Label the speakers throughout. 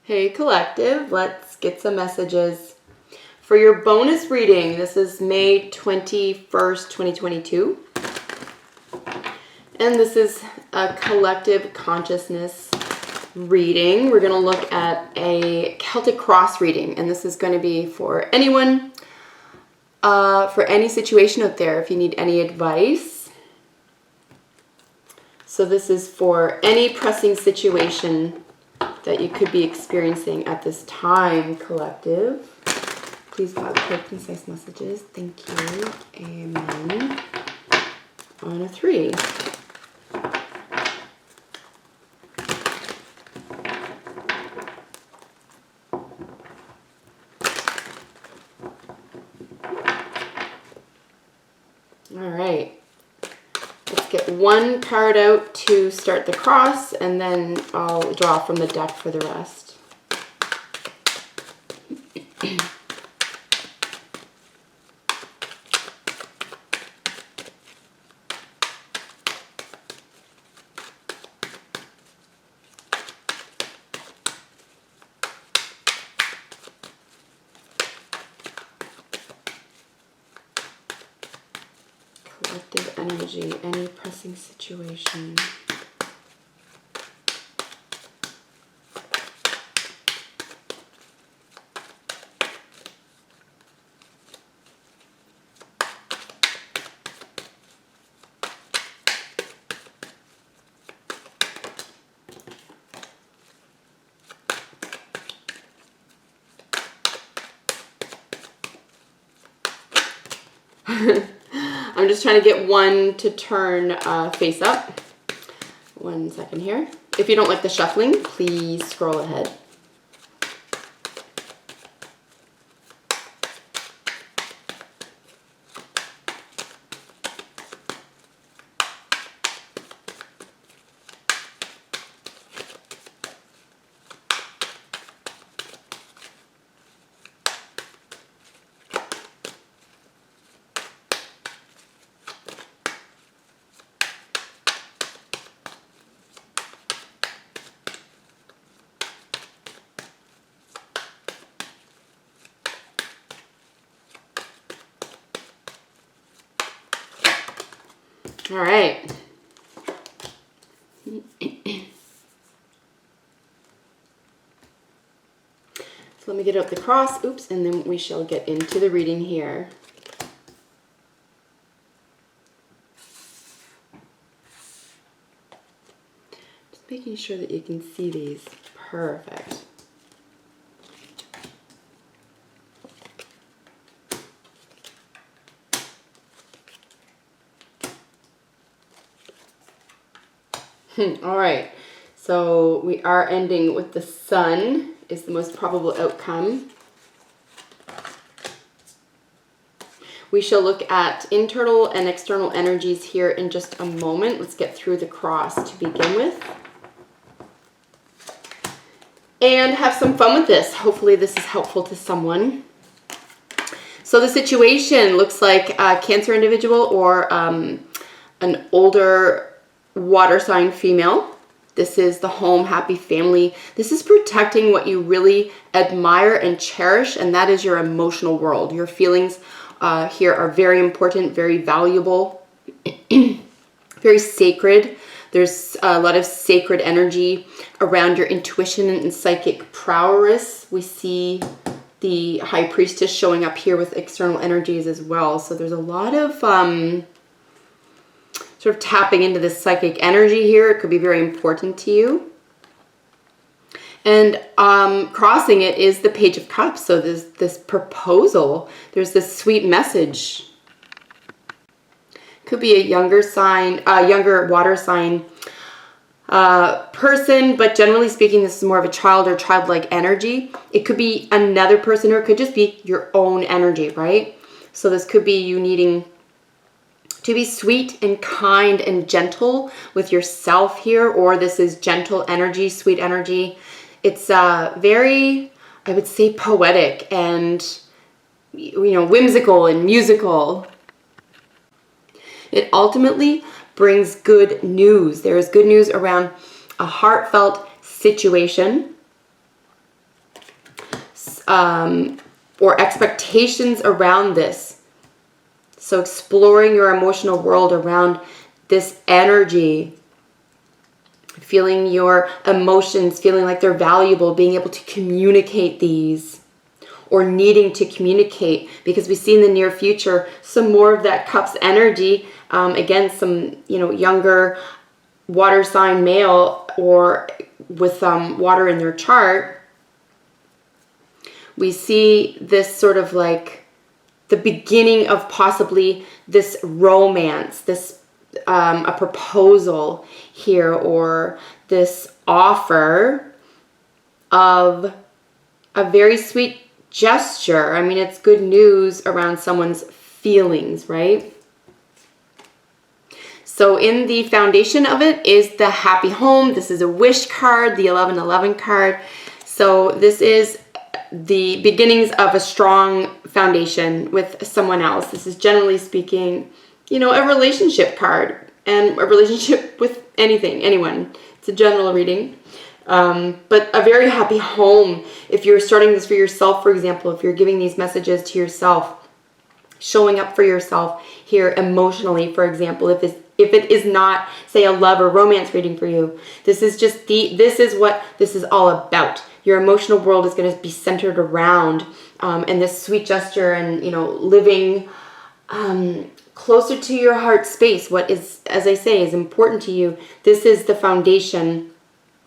Speaker 1: Hey collective, let's get some messages. For your bonus reading, this is May 21st, 2022. And this is a collective consciousness reading. We're going to look at a Celtic cross reading, and this is going to be for anyone, for any situation out there, if you need any advice. So this is for any pressing situation that you could be experiencing at this time, collective. Please God, quick, concise messages. Thank you. Amen. On a 3. All right. Let's get one card out to start the cross, and then I'll draw from the deck for the rest. Collective energy, any pressing situation. I'm just trying to get one to turn face up. 1 second here. If you don't like the shuffling, please scroll ahead. All right. So let me get out the cross, oops, and then we shall get into the reading here. Just making sure that you can see these. Perfect. All right, so we are ending with the sun is the most probable outcome. We shall look at internal and external energies here in just a moment. Let's get through the cross to begin with. And have some fun with this. Hopefully this is helpful to someone. So the situation looks like a Cancer individual or an older water sign female. This is the home, happy family. This is protecting what you really admire and cherish, and that is your emotional world. Your feelings here are very important, very valuable, very sacred. There's a lot of sacred energy around your intuition and psychic prowess. We see the High Priestess showing up here with external energies as well. So there's a lot of sort of tapping into this psychic energy here. It could be very important to you. And crossing it is the Page of Cups. So there's this proposal. There's this sweet message. Could be a younger sign, younger water sign person, but generally speaking, this is more of a child or childlike energy. It could be another person, or it could just be your own energy, right? So this could be you needing to be sweet and kind and gentle with yourself here, or this is gentle energy, sweet energy. It's very, I would say, poetic and, you know, whimsical and musical. It ultimately brings good news. There is good news around a heartfelt situation. or expectations around this. So exploring your emotional world around this energy, feeling your emotions, feeling like they're valuable, being able to communicate these, or needing to communicate, because we see in the near future some more of that Cups energy. Again, some, younger water sign male or with water in their chart. We see this sort of like the beginning of possibly this romance, this a proposal here, or this offer of a very sweet gesture. I mean, it's good news around someone's feelings, right? So in the foundation of it is the happy home. This is a wish card, the 1111 card. So this is the beginnings of a strong foundation with someone else. This is, generally speaking, a relationship card, and a relationship with anyone. It's a general reading. But a very happy home. If you're starting this for yourself, for example, if you're giving these messages to yourself, showing up for yourself here emotionally, for example, if it is not, say, a love or romance reading for you, this is just this is what this is all about. Your emotional world is going to be centered around and this sweet gesture, and living closer to your heart space. What is, as I say, is important to you. This is the foundation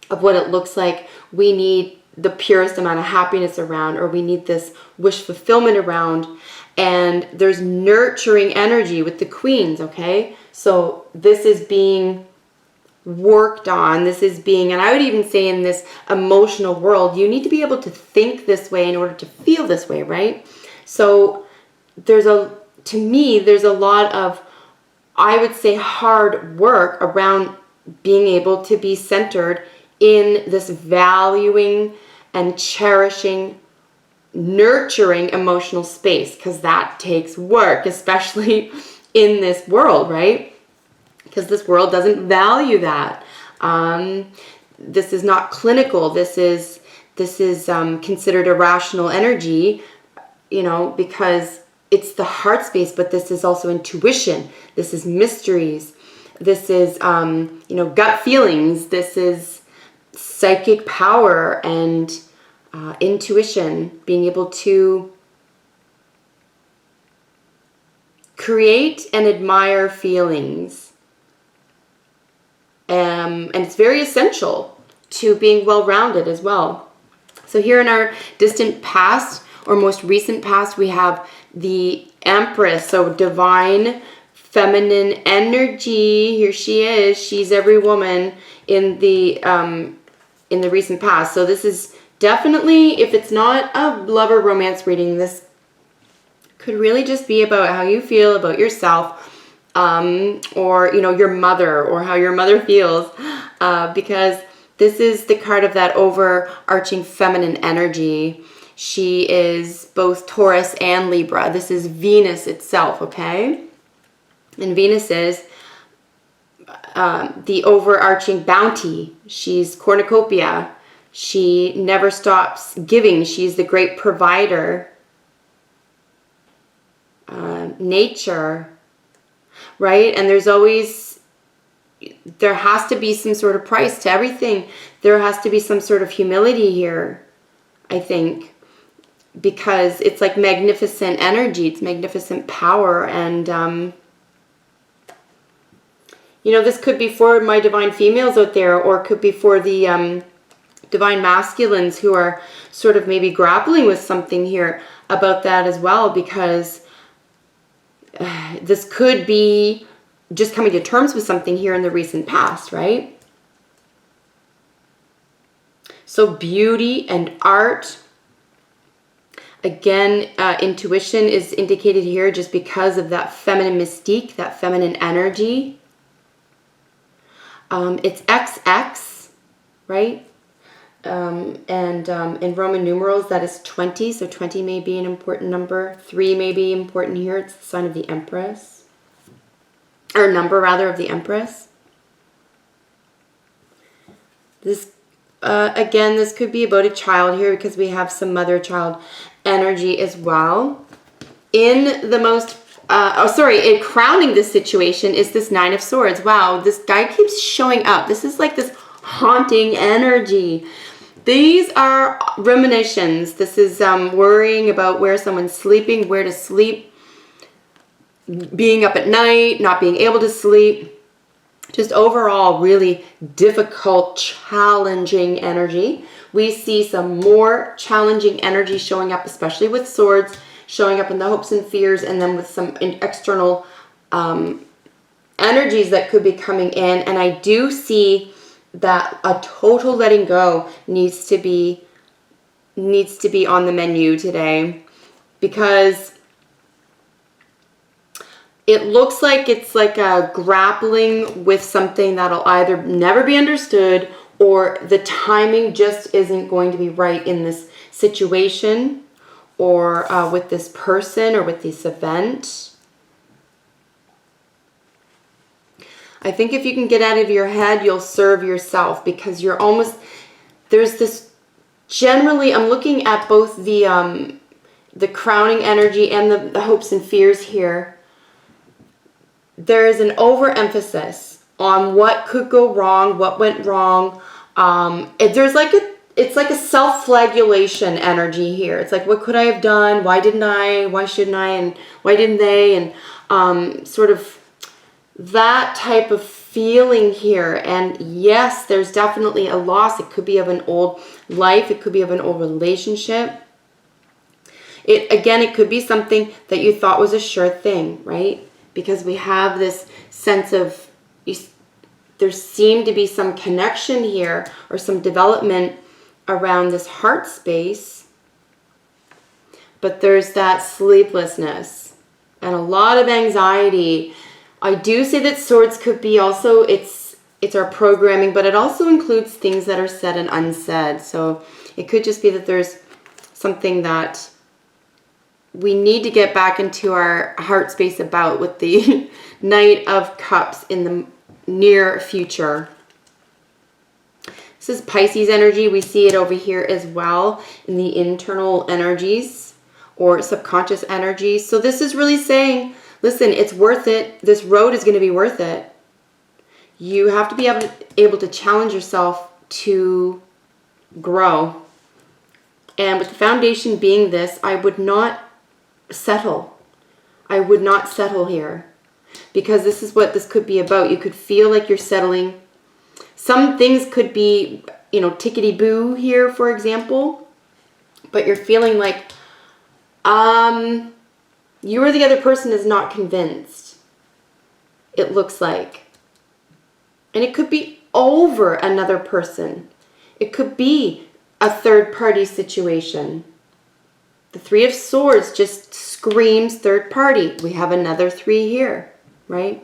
Speaker 1: of what it looks like. We need the purest amount of happiness around, or we need this wish fulfillment around. And there's nurturing energy with the queens, okay? So this is being worked on. This is being, and I would even say in this emotional world, you need to be able to think this way in order to feel this way, right? So to me, there's a lot of, I would say, hard work around being able to be centered in this valuing and cherishing, nurturing emotional space, because that takes work, especially in this world, right? Because this world doesn't value that. This is not clinical. This is considered irrational energy, because it's the heart space, but this is also intuition. This is mysteries. This is, gut feelings. This is psychic power and intuition, being able to create and admire feelings. And it's very essential to being well-rounded as well. So here in our distant past or most recent past, we have the Empress, so divine feminine energy. Here she is. She's every woman in the recent past. So this is definitely, if it's not a love or romance reading, this could really just be about how you feel about yourself, or your mother, or how your mother feels, because this is the card of that overarching feminine energy. She is both Taurus and Libra. This is Venus itself, okay? And Venus is the overarching bounty. She's cornucopia. She never stops giving. She's the great provider. Nature, right? And there has to be some sort of price to everything. There has to be some sort of humility here, I think, because it's like magnificent energy. It's magnificent power. And, this could be for my divine females out there, or it could be for the divine masculines who are sort of maybe grappling with something here about that as well, because this could be just coming to terms with something here in the recent past, right? So beauty and art. Again, intuition is indicated here just because of that feminine mystique, that feminine energy. It's XX, right? And in Roman numerals, that is 20. So 20 may be an important number. 3 may be important here. It's the sign of the Empress. Or number, rather, of the Empress. This again, this could be about a child here because we have some mother-child energy as well. In the most, in crowning this situation is this Nine of Swords. Wow, this guy keeps showing up. This is like this haunting energy. These are ruminations. This is worrying about where someone's sleeping, where to sleep, being up at night, not being able to sleep. Just overall really difficult, challenging energy. We see some more challenging energy showing up, especially with swords, showing up in the hopes and fears, and then with some external energies that could be coming in. And I do see that a total letting go needs to be on the menu today, because it looks like it's like a grappling with something that'll either never be understood, or the timing just isn't going to be right in this situation, or with this person, or with this event. I think if you can get out of your head, you'll serve yourself, because you're almost, there's this, generally, I'm looking at both the crowning energy and the hopes and fears here. There is an overemphasis on what could go wrong, what went wrong. It's like a self-flagellation energy here. It's like, what could I have done? Why didn't I? Why shouldn't I? And why didn't they? And sort of that type of feeling here. And yes, there's definitely a loss. It could be of an old life. It could be of an old relationship. It could be something that you thought was a sure thing, right? Because we have this sense of, there seemed to be some connection here, or some development around this heart space. But there's that sleeplessness and a lot of anxiety. I do say that swords could be also, it's our programming, but it also includes things that are said and unsaid. So it could just be that there's something that we need to get back into our heart space about, with the Knight of Cups in the near future. This is Pisces energy. We see it over here as well in the internal energies or subconscious energies. So this is really saying, listen, it's worth it. This road is going to be worth it. You have to be able to challenge yourself to grow. And with the foundation being this, I would not settle. I would not settle here, because this is what this could be about. You could feel like you're settling. Some things could be, tickety-boo here, for example, but you're feeling like you or the other person is not convinced, it looks like. And it could be over another person. It could be a third-party situation. The Three of Swords just screams third party. We have another 3 here, right?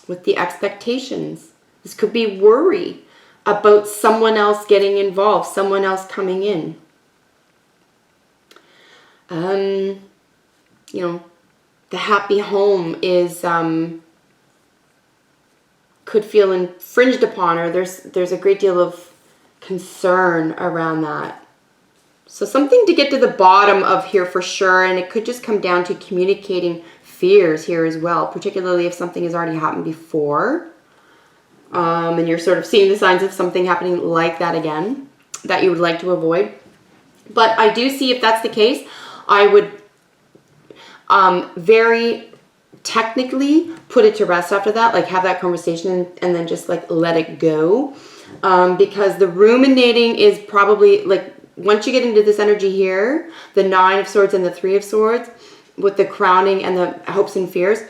Speaker 1: With the expectations. This could be worry about someone else getting involved, someone else coming in. The happy home is, could feel infringed upon, or there's a great deal of concern around that. So something to get to the bottom of here for sure, and it could just come down to communicating fears here as well, particularly if something has already happened before, and you're sort of seeing the signs of something happening like that again that you would like to avoid. But I do see, if that's the case, I would very technically put it to rest after that, like have that conversation and then just like let it go, because the ruminating is probably like, once you get into this energy here, the Nine of Swords and the Three of Swords, with the crowning and the hopes and fears,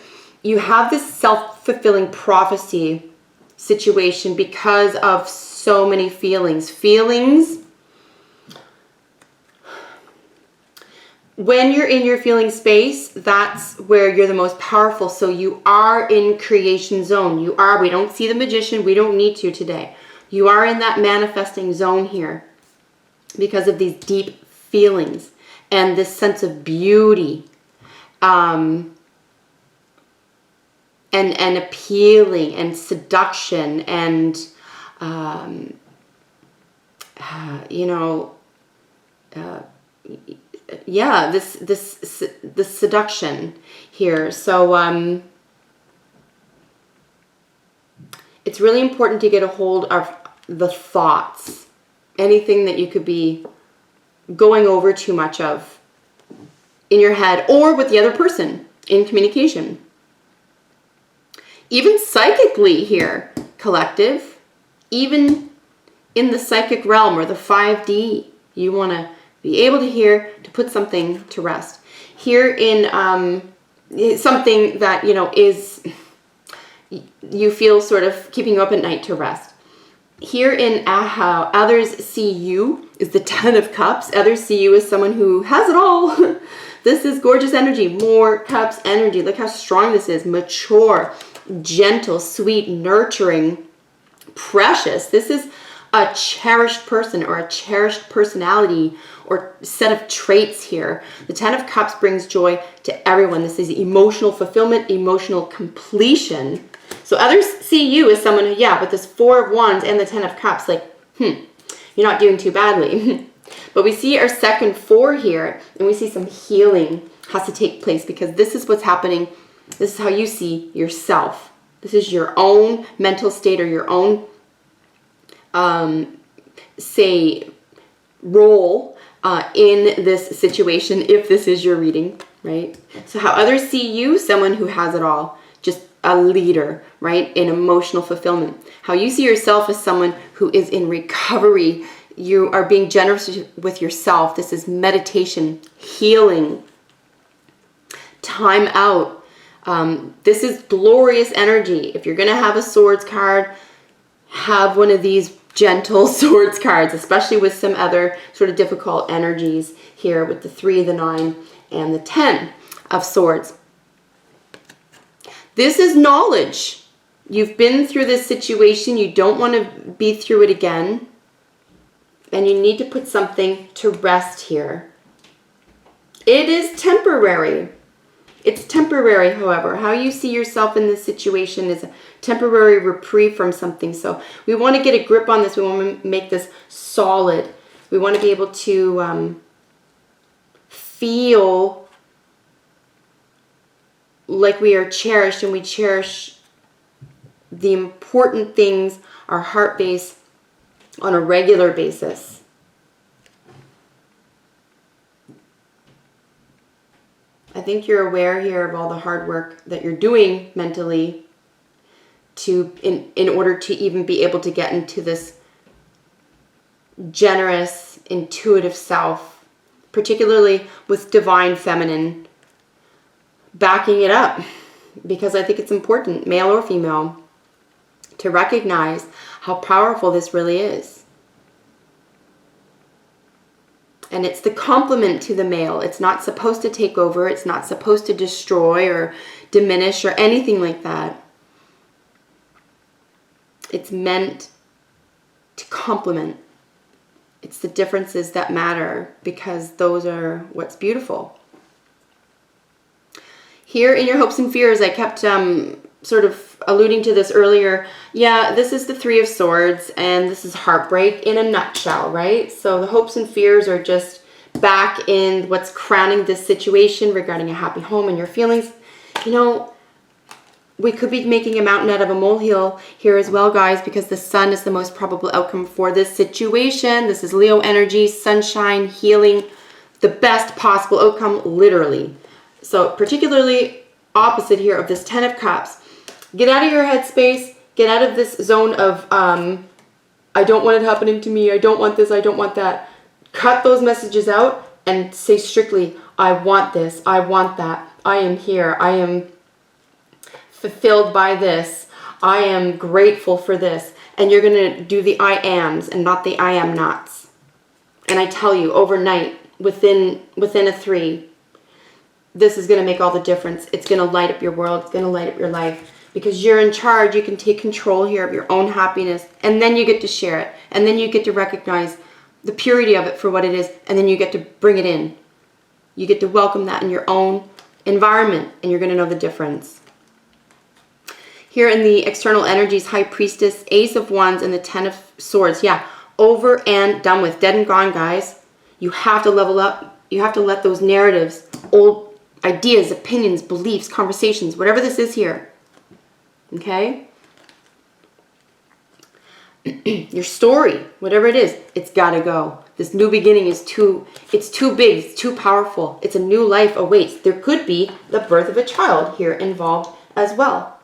Speaker 1: you have this self-fulfilling prophecy situation because of so many feelings. When you're in your feeling space, that's where you're the most powerful. So you are in creation zone. We don't see the magician. We don't need to today. You are in that manifesting zone here, because of these deep feelings and this sense of beauty, and appealing and seduction and you know, yeah, this seduction here. So it's really important to get a hold of the thoughts, anything that you could be going over too much of in your head or with the other person in communication. Even psychically here, collective, even in the psychic realm or the 5D, you want to be able to hear, to put something to rest. Here in something that, you know, is, you feel sort of keeping you up at night, to rest. Here in how others see you is the 10 of Cups. Others see you as someone who has it all. This is gorgeous energy, more cups energy. Look how strong this is. Mature, gentle, sweet, nurturing, precious. This is a cherished person or a cherished personality or set of traits here. The 10 of Cups brings joy to everyone. This is emotional fulfillment, emotional completion. So others see you as someone who, yeah, with this 4 of Wands and the 10 of Cups, like, you're not doing too badly. But we see our second 4 here, and we see some healing has to take place because this is what's happening. This is how you see yourself. This is your own mental state or your own, say, role in this situation, if this is your reading, right? So how others see you, someone who has it all, just a leader, right? In emotional fulfillment. How you see yourself as someone who is in recovery. You are being generous with yourself. This is meditation, healing, time out. This is glorious energy. If you're going to have a swords card, have one of these gentle swords cards, especially with some other sort of difficult energies here with the 3, the 9, and the 10 of swords. This is knowledge. You've been through this situation. You don't want to be through it again. And you need to put something to rest here. It is temporary. It's temporary, however. How you see yourself in this situation is a temporary reprieve from something. So we want to get a grip on this. We want to make this solid. We want to be able to feel like we are cherished, and we cherish the important things, our heart base, on a regular basis. I think you're aware here of all the hard work that you're doing mentally to in order to even be able to get into this generous, intuitive self, particularly with divine feminine backing it up, because I think it's important, male or female, to recognize how powerful this really is. And it's the complement to the male. It's not supposed to take over. It's not supposed to destroy or diminish or anything like that. It's meant to complement. It's the differences that matter, because those are what's beautiful. Here in your hopes and fears, I kept sort of alluding to this earlier. Yeah, this is the 3 of Swords, and this is heartbreak in a nutshell, right? So the hopes and fears are just back in what's crowning this situation regarding a happy home and your feelings. You know, we could be making a mountain out of a molehill here as well, guys, because the sun is the most probable outcome for this situation. This is Leo energy, sunshine, healing, the best possible outcome, literally. So particularly opposite here of this 10 of Cups. Get out of your headspace. Get out of this zone of, I don't want it happening to me. I don't want this. I don't want that. Cut those messages out and say strictly, I want this. I want that. I am here. I am fulfilled by this. I am grateful for this. And you're going to do the I ams and not the I am nots. And I tell you, overnight, within a 3, this is going to make all the difference. It's going to light up your world. It's going to light up your life. Because you're in charge. You can take control here of your own happiness. And then you get to share it. And then you get to recognize the purity of it for what it is. And then you get to bring it in. You get to welcome that in your own environment. And you're going to know the difference. Here in the external energies, High Priestess, Ace of Wands, and the 10 of Swords. Yeah, over and done with. Dead and gone, guys. You have to level up. You have to let those narratives, old ideas, opinions, beliefs, conversations, whatever this is here. Okay? Your story, whatever it is, it's got to go. This new beginning is too big, it's too powerful. It's a new life awaits. There could be the birth of a child here involved as well.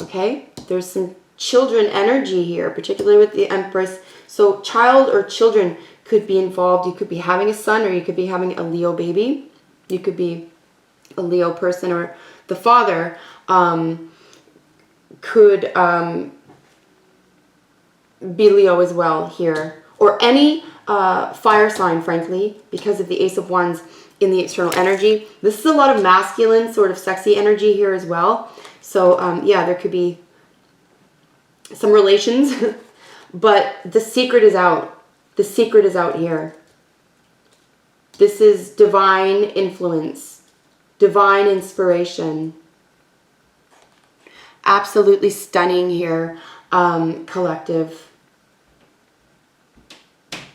Speaker 1: Okay? There's some children energy here, particularly with the Empress. So child or children could be involved. You could be having a son, or you could be having a Leo baby. You could be a Leo person, or the father could be Leo as well here, or any fire sign, frankly, because of the Ace of Wands in the external energy. This is a lot of masculine, sort of sexy energy here as well. So yeah, there could be some relations, but the secret is out. The secret is out here. This is divine influence, divine inspiration. Absolutely stunning here, collective.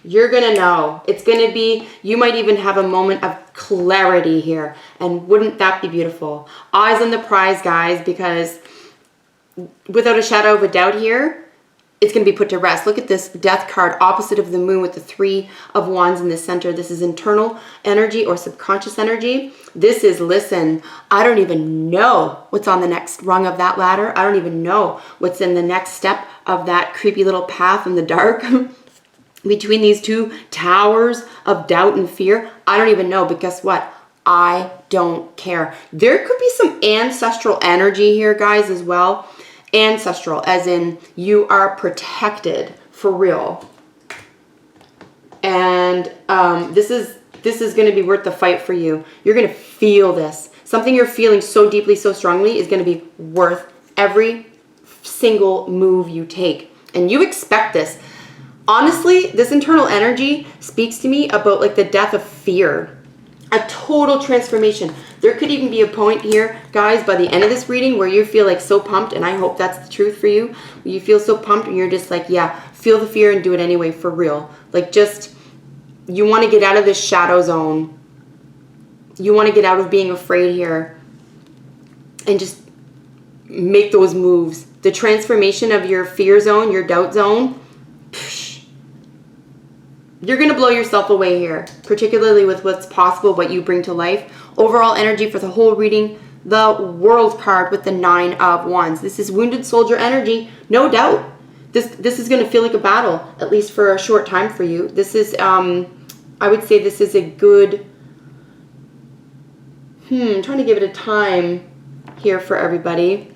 Speaker 1: You're going to know. It's going to be, you might even have a moment of clarity here. And wouldn't that be beautiful? Eyes on the prize, guys, because without a shadow of a doubt here, it's going to be put to rest. Look at this death card opposite of the moon with the 3 of Wands in the center. This is internal energy or subconscious energy. This is, listen, I don't even know what's on the next rung of that ladder. I don't even know what's in the next step of that creepy little path in the dark. Between these two towers of doubt and fear, I don't even know, but guess what? I don't care. There could be some ancestral energy here, guys, as well. Ancestral, as in you are protected for real. And this is going to be worth the fight for you. You're going to feel this. Something you're feeling so deeply, so strongly is going to be worth every single move you take. And you expect this. Honestly, this internal energy speaks to me about like the death of fear. A total transformation. There could even be a point here, guys, by the end of this reading where you feel like so pumped, and I hope that's the truth for you. You feel so pumped and you're just like, yeah, feel the fear and do it anyway, for real. Like just, you want to get out of this shadow zone. You want to get out of being afraid here and just make those moves. The transformation of your fear zone, your doubt zone, you're going to blow yourself away here, particularly with what's possible, what you bring to life. Overall energy for the whole reading, the World card with the 9 of Wands. This is wounded soldier energy, no doubt. This is going to feel like a battle, at least for a short time for you. This is, I would say this is a good, I'm trying to give it a time here for everybody.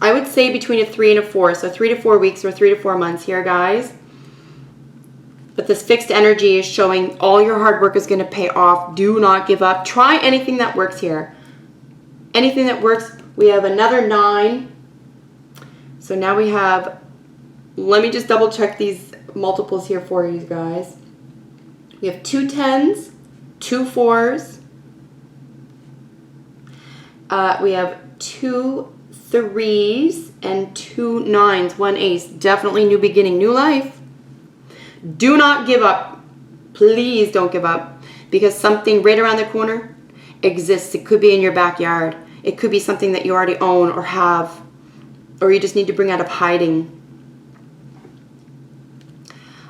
Speaker 1: I would say between a 3 and a 4, so 3 to 4 weeks or 3 to 4 months here, guys. But this fixed energy is showing all your hard work is going to pay off. Do not give up. Try anything that works here. Anything that works. We have another 9. So now we have, let me just double check these multiples here for you guys. We have 2 10s, 2 4s. We have 2 3s and 2 9s, 1 ace. Definitely new beginning, new life. Do not give up. Please don't give up, because something right around the corner exists. It could be in your backyard. It could be something that you already own or have, or you just need to bring out of hiding.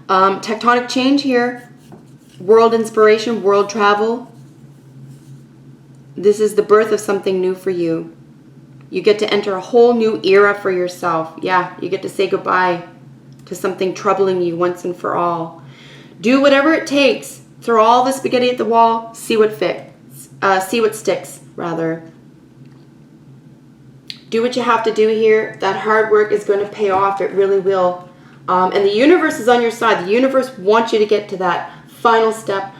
Speaker 1: Tectonic change here. World inspiration, world travel. This is the birth of something new for you. You get to enter a whole new era for yourself. Yeah, you get to say goodbye to something troubling you once and for all. Do whatever it takes. Throw all the spaghetti at the wall. See what fits. See what sticks, rather. Do what you have to do here. That hard work is going to pay off. It really will. And the universe is on your side. The universe wants you to get to that final step